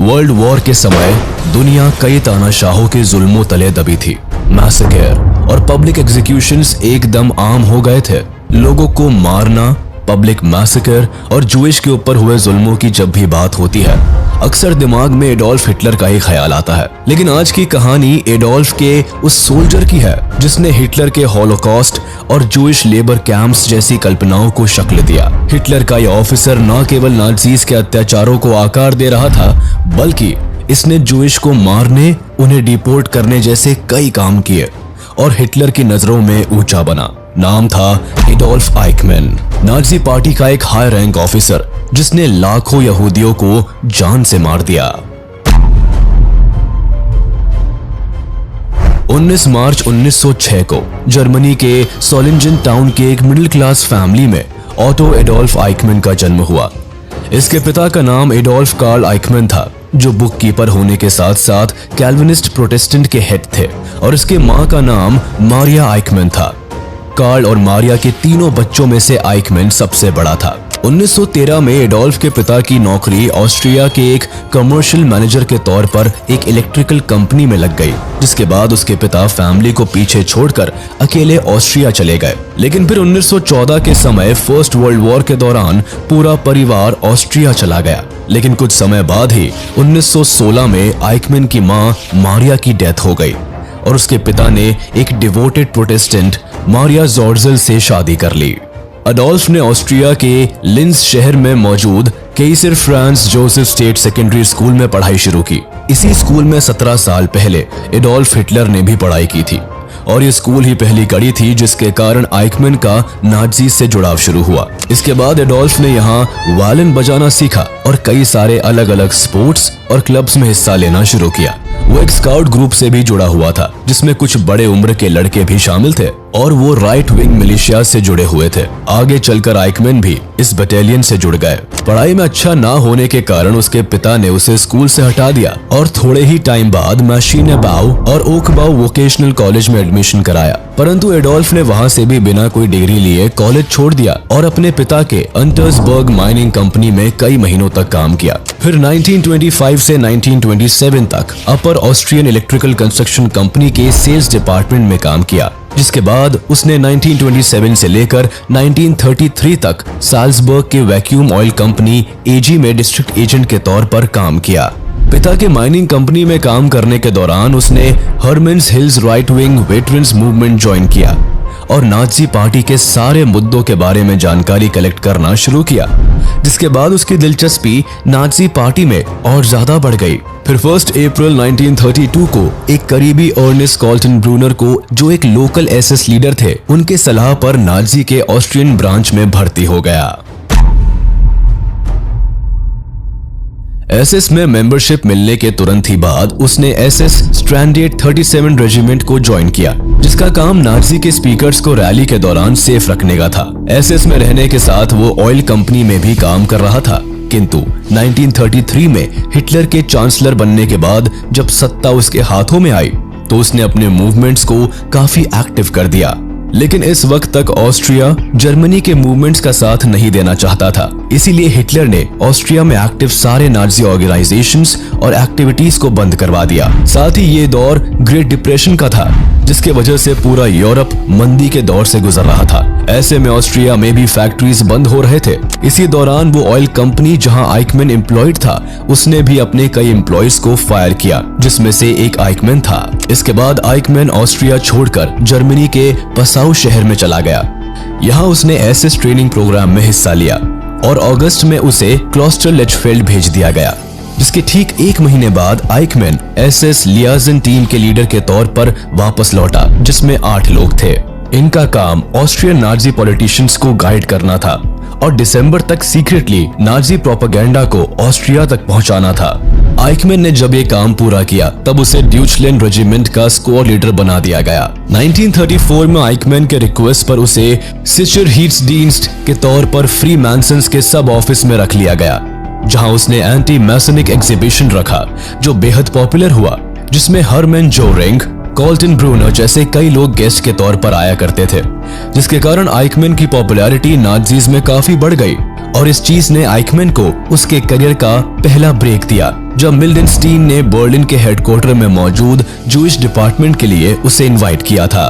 World war के समय दुनिया कई तानाशाहों के जुल्मों तले दबी थी। मैसेकर और पब्लिक एग्जीक्यूशंस एकदम आम हो गए थे। लोगों को मारना, पब्लिक मैसेकर और जूइश के ऊपर हुए जुल्मों की जब भी बात होती है, अक्सर दिमाग में एडोल्फ हिटलर का ही ख्याल आता है। लेकिन आज की कहानी एडोल्फ के उस सोल्जर की है जिसने हिटलर के हॉलोकॉस्ट और जूइश लेबर कैंप्स जैसी कल्पनाओं को शक्ल दिया। हिटलर का यह ऑफिसर न केवल नाज़ीज़ के अत्याचारों को आकार दे रहा था, बल्कि इसने जूइश को मारने, उन्हें डिपोर्ट करने जैसे कई काम किए और हिटलर की नजरों में ऊंचा बना। नाम था एडोल्फ आइकमैन, नाज़ी पार्टी का एक हाई रैंक ऑफिसर जिसने लाखों यहूदियों को जान से मार दिया। 19 मार्च 1906 को जर्मनी के सोलिंजन टाउन के एक मिडिल क्लास फैमिली में ऑटो एडोल्फ आइकमैन का जन्म हुआ। इसके पिता का नाम एडोल्फ कार्ल आइकमैन था, जो बुक कीपर होने के साथ साथ कैल्विनिस्ट प्रोटेस्टेंट के हेड थे, और इसके मां का नाम मारिया आइकमैन था। कार्ल और मारिया के तीनों बच्चों में से आइकमैन सबसे बड़ा था। 1913 में एडोल्फ के पिता की नौकरी ऑस्ट्रिया के एक कमर्शियल मैनेजर के तौर पर एक इलेक्ट्रिकल कंपनी में लग गई, जिसके बाद उसके पिता फैमिली को पीछे छोड़कर अकेले ऑस्ट्रिया चले गए। लेकिन फिर 1914 के समय फर्स्ट वर्ल्ड वॉर के दौरान पूरा परिवार ऑस्ट्रिया चला गया। लेकिन कुछ समय बाद ही 1916 में आइकमैन की मां मारिया की डेथ हो गई और उसके पिता ने एक डिवोटेड प्रोटेस्टेंट मारिया जॉर्जल से शादी कर ली। एडोल्फ ने ऑस्ट्रिया के लिंज शहर में मौजूद Kaiser Franz Joseph state secondary school में पढ़ाई शुरू की। इसी स्कूल में 17 साल पहले एडोल्फ हिटलर ने भी पढ़ाई की थी और ये स्कूल ही पहली कड़ी थी जिसके कारण आइकमैन का नाज़ी से जुड़ाव शुरू हुआ। इसके बाद एडोल्फ ने यहाँ वायलिन बजाना सीखा और कई सारे अलग अलग स्पोर्ट्स और क्लब्स में हिस्सा लेना शुरू किया। वो एक स्काउट ग्रुप से भी जुड़ा हुआ था जिसमें कुछ बड़े उम्र के लड़के भी शामिल थे और वो राइट विंग मिलिशिया से जुड़े हुए थे। आगे चलकर आइकमैन भी इस बटालियन से जुड़ गए। पढ़ाई में अच्छा ना होने के कारण उसके पिता ने उसे स्कूल से हटा दिया और थोड़े ही टाइम बाद मैशिनेबाउ और ओकबाउ वोकेशनल कॉलेज में एडमिशन कराया। परंतु एडोल्फ ने वहां से भी बिना कोई डिग्री लिए कॉलेज छोड़ दिया और अपने पिता के अंटर्सबर्ग माइनिंग कंपनी में कई महीनों तक काम किया। फिर 1925 से 1927 तक अपर ऑस्ट्रियन इलेक्ट्रिकल कंस्ट्रक्शन कंपनी के सेल्स डिपार्टमेंट में काम किया, जिसके बाद उसने 1927 से लेकर 1933 तक साल्जबर्ग के वैक्यूम ऑयल कंपनी एजी में डिस्ट्रिक्ट एजेंट के तौर पर काम किया। पिता के माइनिंग कंपनी में काम करने के दौरान उसने हर्मेंस हिल्स right wing veterans movement join किया और नाज़ी पार्टी के सारे मुद्दों के बारे में जानकारी कलेक्ट करना शुरू किया, जिसके बाद उसकी दिलचस्पी नाज़ी पार्टी में और ज्यादा बढ़ गई। फिर 1 अप्रैल 1932 को एक करीबी अर्नेस्ट कॉल्टनब्रूनर को, जो एक लोकल एसएस लीडर थे, उनके सलाह पर नाज़ी के ऑस्ट्रियन ब्रांच में भर्ती हो गया। एसएस में मेंबरशिप मिलने के तुरंत ही बाद उसने एसएस स्ट्रैंडेड 37 रेजिमेंट को ज्वाइन किया, जिसका काम नाज़ी के स्पीकर्स को रैली के दौरान सेफ रखने का था। एसएस में रहने के साथ वो ऑयल कंपनी में भी काम कर रहा था, किंतु 1933 में हिटलर के चांसलर बनने के बाद जब सत्ता उसके हाथों में आई तो उसने अपने मूवमेंट्स को काफी एक्टिव कर दिया। लेकिन इस वक्त तक ऑस्ट्रिया जर्मनी के मूवमेंट्स का साथ नहीं देना चाहता था, इसीलिए हिटलर ने ऑस्ट्रिया में एक्टिव सारे नाज़ी ऑर्गेनाइजेशंस और एक्टिविटीज को बंद करवा दिया। साथ ही ये दौर ग्रेट डिप्रेशन का था, जिसके वजह से पूरा यूरोप मंदी के दौर से गुजर रहा था। ऐसे में ऑस्ट्रिया में भी फैक्ट्रीज बंद हो रहे थे। इसी दौरान वो ऑयल कंपनी जहां आइकमैन एम्प्लॉयड था, उसने भी अपने कई एम्प्लॉयज को फायर किया, जिसमें से एक आइकमैन था। इसके बाद आइकमैन ऑस्ट्रिया छोड़कर जर्मनी के पसाउ शहर में चला गया। यहाँ उसने एसएस ट्रेनिंग प्रोग्राम में हिस्सा लिया और अगस्त में उसे क्लॉस्टर लेचफेल्ड भेज दिया गया, जिसके ठीक एक महीने बाद आइकमैन एसएस लियाजन टीम के लीडर के तौर पर वापस लौटा, जिसमें 8 लोग थे। इनका काम ऑस्ट्रियन नाज़ी पॉलिटिशियंस को गाइड करना था और दिसंबर तक सीक्रेटली नाज़ी प्रोपेगेंडा को ऑस्ट्रिया तक पहुंचाना था। आइकमैन ने जब ये काम पूरा किया तब उसे ड्यूचलैंड रेजिमेंट का स्क्वाड लीडर बना दिया गया। 1934 में आइकमैन के रिक्वेस्ट पर उसे सिचर हीट्सडीन्स्ट के तौर पर फ्री मैंसन्स के सब ऑफिस में रख लिया गया, जहां उसने एंटी मैसनिक एग्जीबिशन रखा जो बेहद पॉपुलर हुआ, जिसमें हरमैन जोरिंग, कॉल्टनब्रूनर जैसे कई लोग गेस्ट के तौर पर आया करते थे, जिसके कारण आइकमैन की पॉपुलैरिटी नाज़ीज में काफी बढ़ गई और इस चीज ने आइकमैन को उसके करियर का पहला ब्रेक दिया जब मिल्डेनस्टीन ने बर्लिन के हेडक्वार्टर में मौजूद जूइश डिपार्टमेंट के लिए उसे इनवाइट किया था।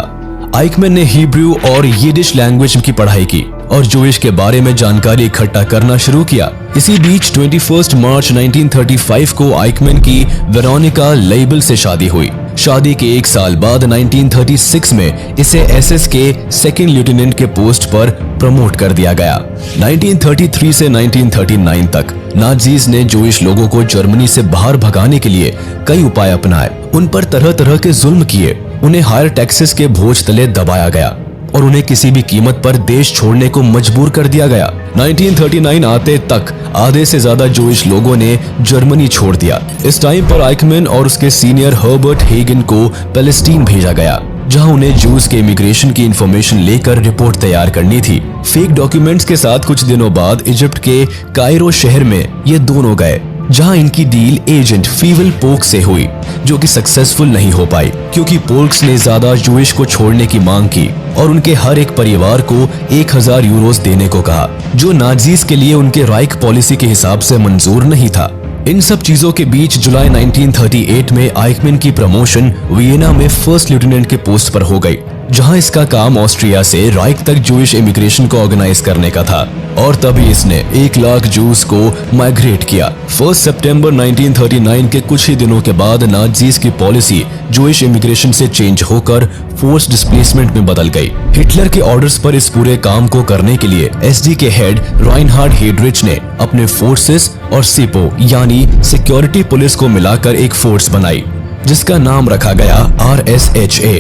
आइकमैन ने हिब्रू और यिडिश लैंग्वेज की पढ़ाई की और जूइश के बारे में जानकारी इकट्ठा करना शुरू किया। इसी बीच 21 मार्च 1935 को आइकमैन की वेरोनिका लेबल से शादी हुई। शादी के एक साल बाद 1936 में इसे एसएस के सेकंड लेफ्टिनेंट के पोस्ट पर प्रमोट कर दिया गया। 1933 से 1939 तक नाजीज ने जूइश लोगों को जर्मनी से बाहर भगाने के लिए कई उपाय अपनाए। उन पर तरह तरह के जुल्म किए, उन्हें हायर टैक्सेस के बोझ तले दबाया गया और उन्हें किसी भी कीमत पर देश छोड़ने को मजबूर कर दिया गया। 1939 आते तक आधे से ज्यादा जूइश लोगों ने जर्मनी छोड़ दिया। इस टाइम पर आइकमैन और उसके सीनियर हर्बर्ट हेगन को पैलेस्टीन भेजा गया, जहां उन्हें जूस के इमिग्रेशन की इंफॉर्मेशन लेकर रिपोर्ट तैयार करनी थी। फेक डॉक्यूमेंट्स के साथ कुछ दिनों बाद इजिप्ट के कायरो शहर में ये दोनों गए, जहां इनकी डील एजेंट फीवल पोक से हुई, जो कि सक्सेसफुल नहीं हो पाई क्योंकि पोल्क्स ने ज्यादा जूइश को छोड़ने की मांग की और उनके हर एक परिवार को 1000 यूरोस देने को कहा, जो नाजीज के लिए उनके राइक पॉलिसी के हिसाब से मंजूर नहीं था। इन सब चीजों के बीच जुलाई 1938 में आइकमैन की प्रमोशन वियना में फर्स्ट लेफ्टिनेंट के पोस्ट पर हो गई, जहां इसका काम ऑस्ट्रिया से राइक तक जूइश इमिग्रेशन को ऑर्गेनाइज करने का था और तभी इसने 1 लाख जूस को माइग्रेट किया। 1 सितंबर 1939 के कुछ ही दिनों के बाद नाजीज की पॉलिसी जूइश इमिग्रेशन से चेंज होकर फोर्स डिस्प्लेसमेंट में बदल गई। हिटलर के ऑर्डर्स पर इस पूरे काम को करने के लिए एसडी के हेड राइनहार्ड हेड्रिच ने अपने फोर्सेस और सिपो यानी सिक्योरिटी पुलिस को मिलाकर एक फोर्स बनाई, जिसका नाम रखा गया RSHA,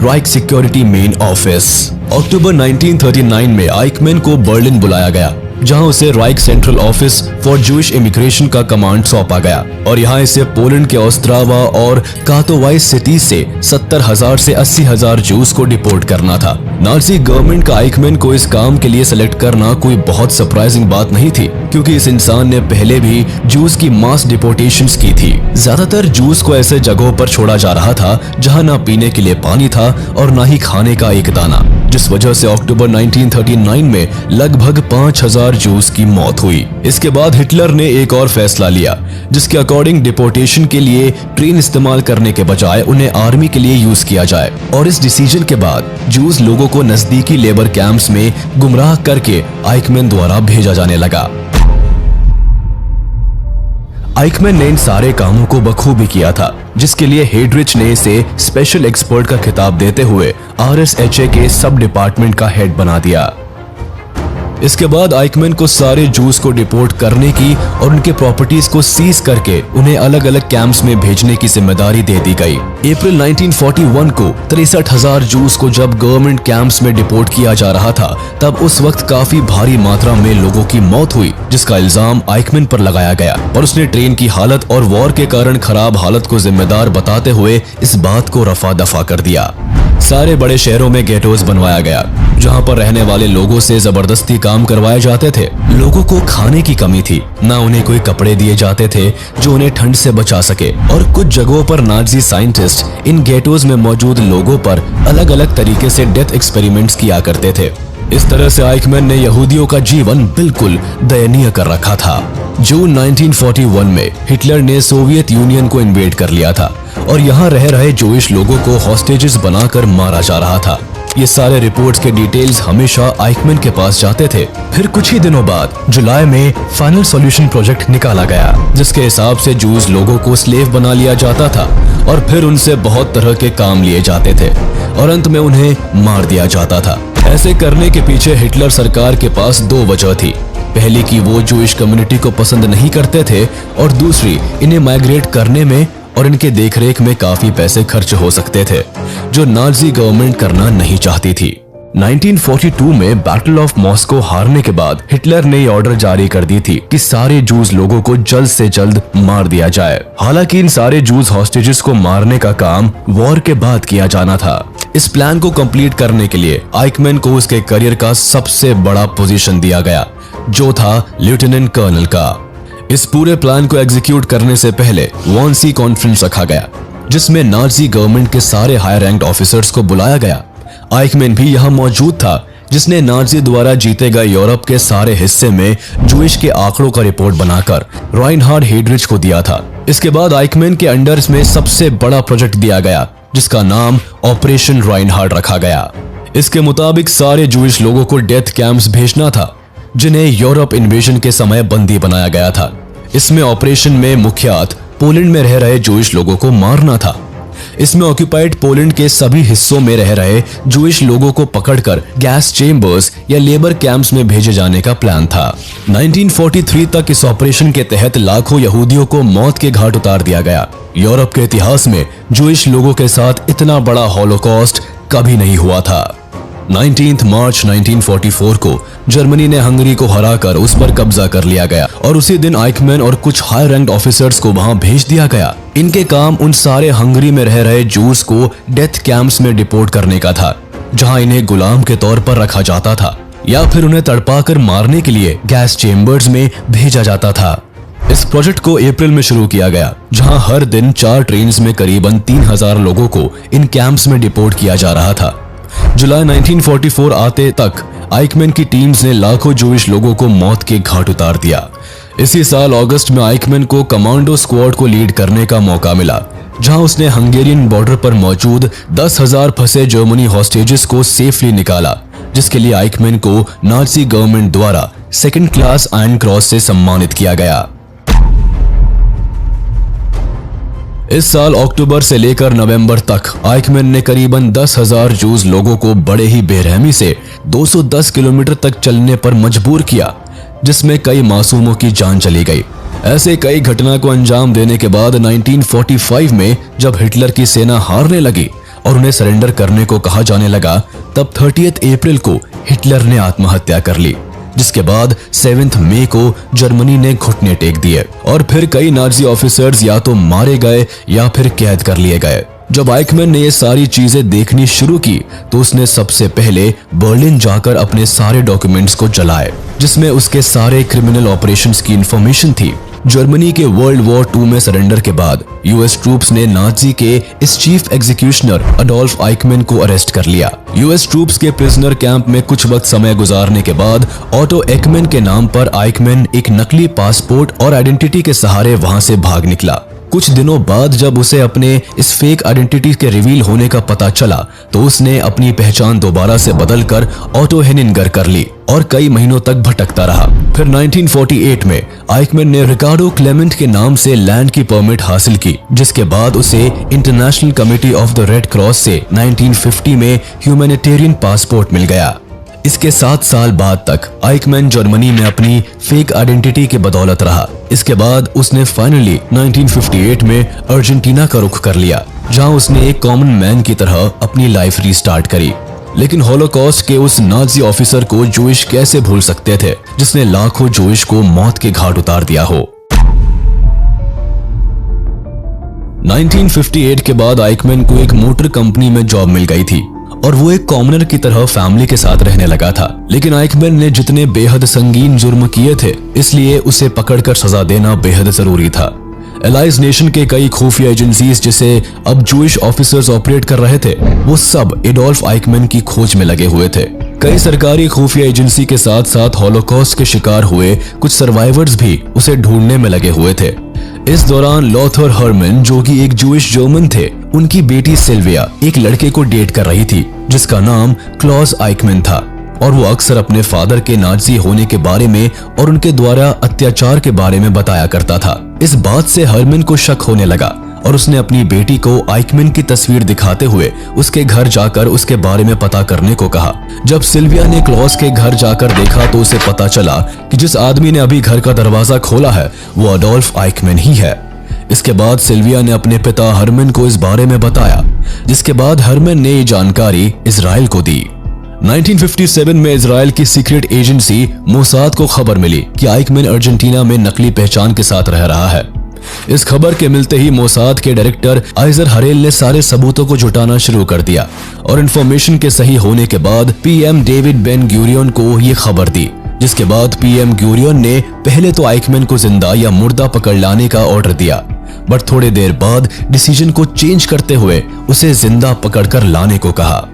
Reich security main office. October 1939 में आइकमैन को बर्लिन बुलाया गया, जहां उसे Reich central office for Jewish immigration का कमांड सौंपा गया और यहां इसे पोलैंड के ओस्ट्रावा और कातोवाइस सिटी से 70,000 से 80,000 जूस को डिपोर्ट करना था। नाजी गवर्नमेंट का आइकमैन को इस काम के लिए सिलेक्ट करना कोई बहुत सरप्राइजिंग बात नहीं थी, क्योंकि इस इंसान ने पहले भी जूस की मास डिपोर्टेशंस की थी। ज्यादातर जूस को ऐसे जगहों पर छोड़ा जा रहा था जहां ना पीने के लिए पानी था और ना ही खाने का एक दाना, जिस वजह से अक्टूबर 1939 में लगभग 5000 जूस की मौत हुई। इसके बाद हिटलर ने एक और फैसला लिया, जिसके अकॉर्डिंग डिपोर्टेशन के लिए ट्रेन इस्तेमाल करने के बजाय उन्हें आर्मी के लिए यूज किया जाए और इस डिसीजन के बाद जूस लोगों को नजदीकी लेबर कैंप्स में गुमराह करके आइकमैन द्वारा भेजा जाने लगा। आइकमैन ने इन सारे कामों को बखूबी किया था, जिसके लिए हेड्रिच ने इसे स्पेशल एक्सपर्ट का खिताब देते हुए RSHA के सब डिपार्टमेंट का हेड बना दिया। इसके बाद आइकमैन को सारे जूस को डिपोर्ट करने की और उनके प्रॉपर्टीज को सीज करके उन्हें अलग अलग कैंप्स में भेजने की जिम्मेदारी दे दी गई। अप्रैल 1941 को 63,000 जूस को जब गवर्नमेंट कैंप्स में डिपोर्ट किया जा रहा था, तब उस वक्त काफी भारी मात्रा में लोगों की मौत हुई, जिसका इल्जाम आइकमैन पर लगाया गया और उसने ट्रेन की हालत और वॉर के कारण खराब हालत को जिम्मेदार बताते हुए इस बात को रफा दफा कर दिया। सारे बड़े शहरों में गेटोज बनवाया गया, जहां पर रहने वाले लोगों से जबरदस्ती काम करवाए जाते थे। लोगों को खाने की कमी थी, ना उन्हें कोई कपड़े दिए जाते थे जो उन्हें ठंड से बचा सके और कुछ जगहों पर नाजी साइंटिस्ट इन गेटोज में मौजूद लोगों पर अलग अलग तरीके से डेथ एक्सपेरिमेंट्स किया करते थे। इस तरह से आइकमैन ने यहूदियों का जीवन बिल्कुल दयनीय कर रखा था। जून 1941 में हिटलर ने सोवियत यूनियन को इन्वेड कर लिया था और यहाँ रह रहे जूइश लोगों को हॉस्टेजेस बनाकर मारा जा रहा था। ये सारे रिपोर्ट्स के डिटेल्स हमेशा आइकमैन के पास जाते थे। फिर कुछ ही दिनों बाद जुलाई में फाइनल सॉल्यूशन प्रोजेक्ट निकाला गया, जिसके हिसाब से जूस लोगों को स्लेव बना लिया जाता था और फिर उनसे बहुत तरह के काम लिए जाते थे और अंत में उन्हें मार दिया जाता था। ऐसे करने के पीछे हिटलर सरकार के पास 2 वजह थी। पहली कि वो जूइश कम्युनिटी को पसंद नहीं करते थे और दूसरी, इन्हें माइग्रेट करने में और इनके देखरेख में काफी पैसे खर्च हो सकते थे, जो नाजी गवर्नमेंट करना नहीं चाहती थी। 1942 में बैटल ऑफ मॉस्को हारने के बाद हिटलर ने ऑर्डर जारी कर दी थी कि सारे जूस लोगों को जल्द से जल्द मार दिया जाए। हालांकि इन सारे जूस हॉस्टेजेस को मारने का काम वॉर के बाद किया जाना था। इस प्लान को कंप्लीट करने के लिए आइकमैन को उसके करियर का सबसे बड़ा पोजीशन दिया गया, जो था लेफ्टिनेंट कर्नल का। इस पूरे प्लान को एग्जीक्यूट करने से पहले वानसी कॉन्फ्रेंस रखा गया, जिसमें नाजी गवर्नमेंट के सारे हाई रैंक्ड ऑफिसर्स को बुलाया गया। आइकमैन भी यहाँ मौजूद था, जिसने नाजी द्वारा जीते गए यूरोप के सारे हिस्से में जूइश के आंकड़ों का रिपोर्ट बनाकर राइनहार्ड हेड्रिच को दिया था। इसके बाद आइकमैन के अंडर में सबसे बड़ा प्रोजेक्ट दिया गया, जिसका नाम ऑपरेशन राइनहार्ड रखा गया। इसके मुताबिक सारे जूइश लोगों को डेथ कैंप्स भेजना था, जिन्हें यूरोप इन्वेजन के समय बंदी बनाया गया था। इसमें ऑपरेशन में मुख्यतः पोलैंड में रह रहे जूइश लोगों को मारना था। इसमें ऑक्युपाइड पोलैंड के सभी हिस्सों में रह रहे जूइश लोगों को पकड़कर गैस चेम्बर्स या लेबर कैंप्स में भेजे जाने का प्लान था। 1943 तक इस ऑपरेशन के तहत लाखों यहूदियों को मौत के घाट उतार दिया गया। यूरोप के इतिहास में जूइश लोगों के साथ इतना बड़ा हॉलोकॉस्ट कभी नहीं हुआ था। 19 मार्च 1944 को जर्मनी ने हंगरी को हराकर उस पर कब्जा कर लिया गया और उसी दिन आइकमैन और कुछ हाई रैंक्ड ऑफिसर्स को वहां भेज दिया गया। इनके काम उन सारे हंगरी में रह रहे जूस को डेथ कैंप्स में डिपोर्ट करने का था, जहां इन्हें गुलाम के तौर पर रखा जाता था या फिर उन्हें तड़पाकर मारने के लिए गैस चेम्बर्स में भेजा जाता था। इस प्रोजेक्ट को अप्रैल में शुरू किया गया, जहां हर दिन 4 ट्रेन में करीबन 3000 लोगों को इन कैंप्स में डिपोर्ट किया जा रहा था। जुलाई 1944 आते तक आइकमैन की टीम्स ने लाखों जूइश लोगों को मौत के घाट उतार दिया। इसी साल अगस्त में आइकमैन को कमांडो स्क्वाड को लीड करने का मौका मिला, जहां उसने हंगेरियन बॉर्डर पर मौजूद 10,000 फंसे जर्मनी हॉस्टेजेस को सेफली निकाला, जिसके लिए आइकमैन को नाजी गवर्नमेंट द्वारा 2nd क्लास आयरन क्रॉस से सम्मानित किया गया। इस साल अक्टूबर से लेकर नवंबर तक आइकमैन ने करीबन 10,000 जूस लोगों को बड़े ही बेरहमी से 210 किलोमीटर तक चलने पर मजबूर किया, जिसमें कई मासूमों की जान चली गई। ऐसे कई घटना को अंजाम देने के बाद 1945 में जब हिटलर की सेना हारने लगी और उन्हें सरेंडर करने को कहा जाने लगा, तब 30 अप्रैल को हिटलर ने आत्महत्या कर ली, जिसके बाद 7 मई को जर्मनी ने घुटने टेक दिए और फिर कई नाजी ऑफिसर्स या तो मारे गए या फिर कैद कर लिए गए। जब आइकमैन ने ये सारी चीजें देखनी शुरू की तो उसने सबसे पहले बर्लिन जाकर अपने सारे डॉक्यूमेंट्स को जलाए, जिसमें उसके सारे क्रिमिनल ऑपरेशंस की इंफॉर्मेशन थी। जर्मनी के वर्ल्ड वॉर 2 में सरेंडर के बाद यूएस ट्रूप्स ने नाजी के इस चीफ एग्जीक्यूशनर अडोल्फ आइकमैन को अरेस्ट कर लिया। यूएस ट्रूप्स के प्रिजनर कैंप में कुछ वक्त समय गुजारने के बाद ऑटो एकमैन के नाम पर आइकमैन एक नकली पासपोर्ट और आइडेंटिटी के सहारे वहां से भाग निकला। कुछ दिनों बाद जब उसे अपने इस फेक आइडेंटिटी के रिवील होने का पता चला तो उसने अपनी पहचान दोबारा से बदलकर ऑटो हेनिंगर कर ली और कई महीनों तक भटकता रहा। फिर 1948 में आइकमैन ने रिकार्डो क्लेमेंट के नाम से लैंड की परमिट हासिल की, जिसके बाद उसे international committee of the red cross से 1950 में ह्यूमैनिटेरियन पासपोर्ट मिल गया। इसके 7 साल बाद तक आइकमैन जर्मनी में अपनी फेक आइडेंटिटी के बदौलत रहा। इसके बाद उसने फाइनली 1958 में अर्जेंटीना का रुख कर लिया, जहां उसने एक कॉमन मैन की तरह अपनी लाइफ रीस्टार्ट करी। लेकिन हॉलोकॉस्ट के उस नाजी ऑफिसर को जूइश कैसे भूल सकते थे, जिसने लाखों जूइश को मौत के घाट उतार दिया हो। 1958 के बाद आइकमैन को एक मोटर कंपनी में जॉब मिल गई थी और वो एक कॉमनर की तरह फैमिली के साथ रहने लगा था। लेकिन आइकमैन ने जितने बेहद संगीन जुर्म किए थे, इसलिए उसे पकड़कर सजा देना बेहद जरूरी था। एलाइज नेशन के कई खुफिया एजेंसीज जिसे अब जूइश ऑफिसर्स ऑपरेट कर रहे थे, वो सब एडोल्फ आइकमैन की खोज में लगे हुए थे। कई सरकारी खुफिया एजेंसी के साथ साथ हॉलोकॉस्ट के शिकार हुए कुछ सर्वाइवर्स भी उसे ढूंढने में लगे हुए थे। इस दौरान लॉथर हर्मन, जो कि एक जूइश जर्मन थे, उनकी बेटी सिल्विया एक लड़के को डेट कर रही थी जिसका नाम क्लॉस आइकमैन था और वो अक्सर अपने फादर के नाजी होने के बारे में और उनके द्वारा अत्याचार के बारे में बताया करता था। इस बात से हर्मन को शक होने लगा और उसने अपनी बेटी को आइकमैन की तस्वीर दिखाते हुए उसके घर जाकर उसके बारे में पता करने को कहा। जब सिल्विया ने क्लॉस के घर जाकर देखा तो उसे पता चला कि जिस आदमी ने अभी घर का दरवाजा खोला है वो अडोल्फ आइकमैन ही है। इसके बाद सिल्विया ने अपने पिता हर्मन को इस बारे में बताया, जिसके बाद हर्मन ने ये जानकारी इजराइल को दी। 1957 में इजराइल की सीक्रेट एजेंसी मोसाद को खबर मिली कि आइकमैन अर्जेंटीना में नकली पहचान के साथ रह रहा है। इस खबर के मिलते ही मोसाद के डायरेक्टर आइजर हरेल ने सारे सबूतों को जुटाना शुरू कर दिया और इंफॉर्मेशन के सही होने के बाद पीएम डेविड बेन गुरियन को ये खबर दी, जिसके बाद पीएम गुरियन ने पहले तो आइकमैन को जिंदा या मुर्दा पकड़ लाने का ऑर्डर दिया, बट थोड़ी देर बाद डिसीजन को चेंज करते हुए उसे जिंदा पकड़कर लाने को कहा।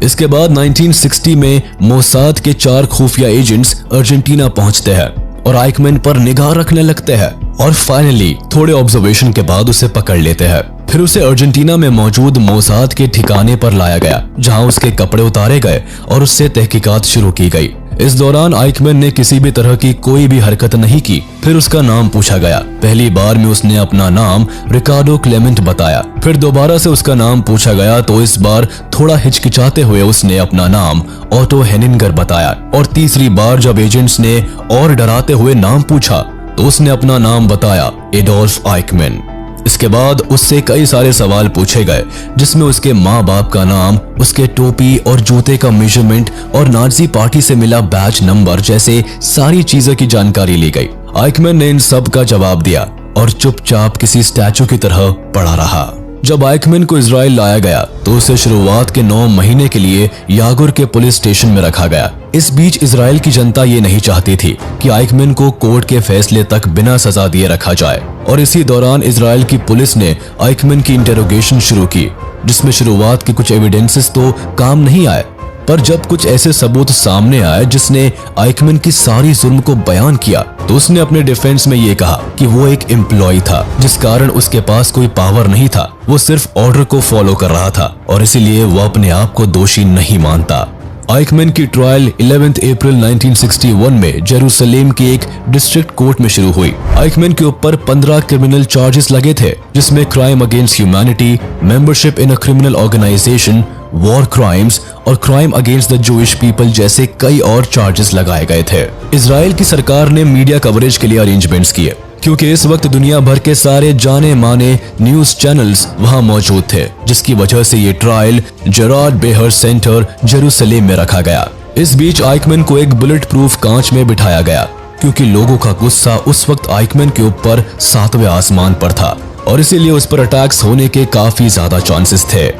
इसके बाद 1960 में मोसाद के 4 खुफिया एजेंट्स अर्जेंटीना पहुंचते हैं और आइकमैन पर निगाह रखने लगते हैं और फाइनली थोड़े ऑब्जर्वेशन के बाद उसे पकड़ लेते हैं। फिर उसे अर्जेंटीना में मौजूद मोसाद के ठिकाने पर लाया गया, जहां उसके कपड़े उतारे गए और उससे तहकीकात शुरू की गई। इस दौरान आइकमैन ने किसी भी तरह की कोई भी हरकत नहीं की। फिर उसका नाम पूछा गया। पहली बार में उसने अपना नाम रिकार्डो क्लेमेंट बताया। फिर दोबारा से उसका नाम पूछा गया तो इस बार थोड़ा हिचकिचाते हुए उसने अपना नाम ऑटो हेनिंगर बताया। और तीसरी बार जब एजेंट्स ने और डराते हुए नाम पूछा तो उसने अपना नाम बताया, एडोल्फ आइकमैन। इसके बाद उससे कई सारे सवाल पूछे गए, जिसमें उसके माँ बाप का नाम, उसके टोपी और जूते का मेजरमेंट और नाजी पार्टी से मिला बैच नंबर जैसे सारी चीजों की जानकारी ली गई। आइकमैन ने इन सब का जवाब दिया और चुपचाप किसी स्टैचू की तरह पड़ा रहा। जब आइकमैन को इजराइल लाया गया तो उसे शुरुआत के 9 महीने के लिए यागुर के पुलिस स्टेशन में रखा गया। इस बीच इजराइल की जनता ये नहीं चाहती थी कि आइकमैन को कोर्ट के फैसले तक बिना सजा दिए रखा जाए और इसी दौरान इजराइल की पुलिस ने आइकमैन की इंटेरोगेशन शुरू की, जिसमें शुरुआत के कुछ एविडेंसेस तो काम नहीं आए, पर जब कुछ ऐसे सबूत सामने आए जिसने आइकमैन की सारी जुल्म को बयान किया तो उसने अपने डिफेंस में ये कहा कि वो एक एम्प्लॉय था, जिस कारण उसके पास कोई पावर नहीं था। वो सिर्फ ऑर्डर को फॉलो कर रहा था और इसीलिए वो अपने आप को दोषी नहीं मानता। आइकमैन की ट्रायल 11 अप्रैल 1961 में जेरूसलेम के एक डिस्ट्रिक्ट कोर्ट में शुरू हुई। आइकमैन के ऊपर 15 क्रिमिनल चार्जेस लगे थे, जिसमें crime against humanity, membership in a criminal organisation, war crimes और crime against the Jewish people जैसे कई और चार्जेस लगाए गए थे। इजराइल की सरकार ने मीडिया कवरेज के लिए अरेंजमेंट्स किए, क्योंकि इस वक्त दुनिया भर के सारे जाने माने न्यूज चैनल्स वहां मौजूद थे, जिसकी वजह से ये trial Gerrard Behar centre Jerusalem में रखा गया। इस बीच आइकमैन को एक बुलेट प्रूफ कांच में बिठाया गया, क्योंकि लोगों का गुस्सा उस वक्त आइकमैन के ऊपर 7वें आसमान पर था और इसीलिए उस पर अटैक्स होने के काफी ज्यादा चांसेस थे।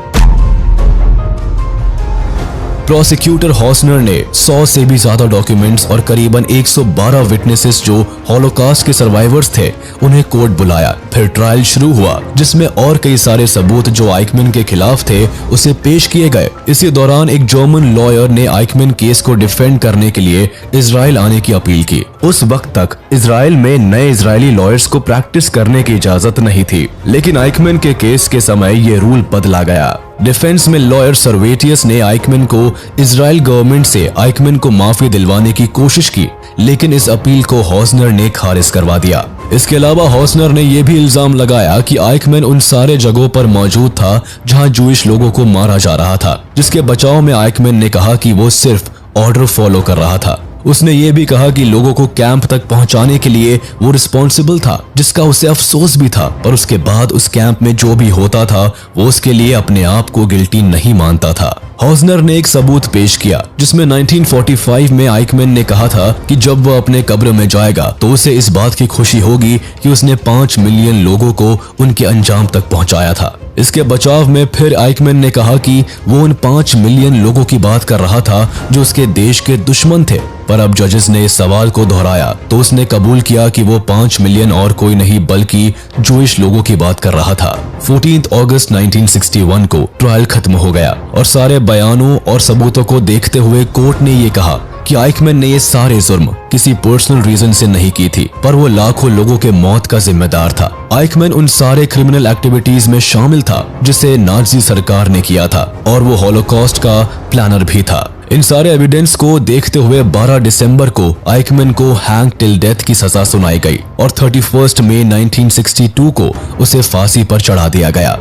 प्रोसिक्यूटर हॉसनर ने 100 से भी ज्यादा डॉक्यूमेंट्स और करीबन 112 विटनेसेस जो हॉलोकॉस्ट के सर्वाइवर्स थे उन्हें कोर्ट बुलाया। फिर ट्रायल शुरू हुआ, जिसमें और कई सारे सबूत जो आइकमैन के खिलाफ थे उसे पेश किए गए। इसी दौरान एक जर्मन लॉयर ने आइकमैन केस को डिफेंड करने के लिए इजराइल आने की अपील की। उस वक्त तक इजराइल में नए इजरायली लॉयर्स को प्रैक्टिस करने की इजाजत नहीं थी, लेकिन आइकमैन के केस के समय ये रूल बदला गया। डिफेंस में लॉयर सर्वेटियस ने आइकमैन को इजराइल गवर्नमेंट से आइकमैन को माफी दिलवाने की कोशिश की, लेकिन इस अपील को हॉसनर ने खारिज करवा दिया। इसके अलावा हॉसनर ने यह भी इल्जाम लगाया कि आइकमैन उन सारे जगहों पर मौजूद था जहां जूइश लोगों को मारा जा रहा था, जिसके बचाव में आइकमैन ने कहा कि वो सिर्फ ऑर्डर फॉलो कर रहा था। उसने ये भी कहा कि लोगों को कैंप तक पहुंचाने के लिए वो रिस्पॉन्सिबल था, जिसका उसे अफसोस भी था, पर उसके बाद उस कैंप में जो भी होता था वो उसके लिए अपने आप को गिल्टी नहीं मानता था। हॉसनर ने एक सबूत पेश किया, जिसमें 1945 में आइकमैन ने कहा था कि जब वो अपने कब्र में जाएगा तो उसे इस बात की खुशी होगी कि उसने 5 मिलियन लोगों को उनके अंजाम तक पहुंचाया था। इसके बचाव में फिर आइकमैन ने कहा कि वो उन 5 मिलियन लोगों की बात कर रहा था जो उसके देश के दुश्मन थे, पर अब जजेस ने इस सवाल को दोहराया तो उसने कबूल किया कि वो 5 मिलियन और कोई नहीं बल्कि जूइश लोगों की बात कर रहा था। 14 अगस्त 1961 को ट्रायल खत्म हो गया और सारे बयानों और सबूतों को देखते हुए कोर्ट ने ये कहा कि आइकमैन ने ये सारे जुर्म किसी पर्सनल रीजन से नहीं की थी, पर वो लाखों लोगों के मौत का जिम्मेदार था। आइकमैन उन सारे क्रिमिनल एक्टिविटीज में शामिल था जिसे नाजी सरकार ने किया था और वो हॉलोकॉस्ट का प्लानर भी था। इन सारे एविडेंस को देखते हुए 12 दिसंबर को आइकमैन को हैंग टिल डेथ की सजा सुनाई गई और 31 मई 1962 को उसे फांसी पर चढ़ा दिया गया।